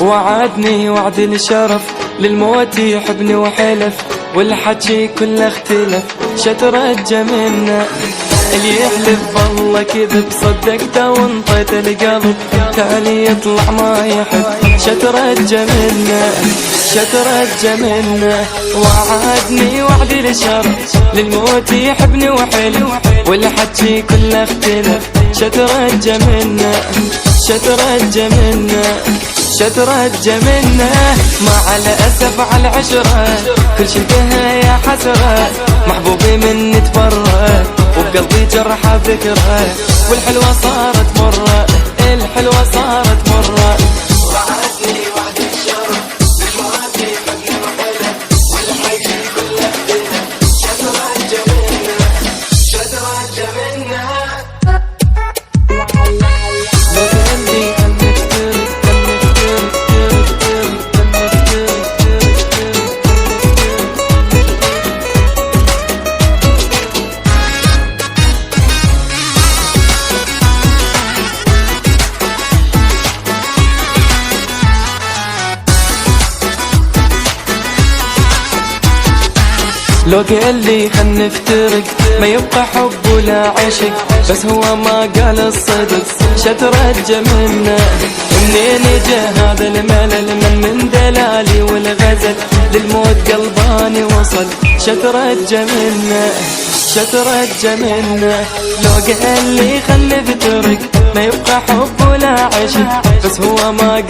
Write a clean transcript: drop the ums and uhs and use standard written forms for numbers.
وعدني وعد الشرف للموت يحبني وحلف، والحكي كله اختلف شترجى منا. اللي يحلف بالله كذب صدقته وانطيت القلب، تالي يطلع ما يحب شترجى منا شترجى منا. وعدني وعد الشرف للموت يحبني وحلف، والحكي كله اختلف شترجى منا شترجى منا شترجى منا. مع الأسف على العشرة كل شي انتهى يا حسرة، محبوبي مني تفرق وبقلبي جرح ذكرى، والحلوة صارت مرة الحلوة صارت مرة. وعدني وعد الشرف للموت يحبني وحلف، والحكي كله اختلف شترجى منا شترجى منا. لو قال لي خل نفترق ما يبقى حب ولا عشق، بس هو ما قال الصدق شترجى منا. منين جا هذا الملل من دلالي والغزل، للموت قلباني وصل شترجى منا شترجى منا. لو قال لي خل نفترق ما يبقى حب ولا عشق، بس هو ما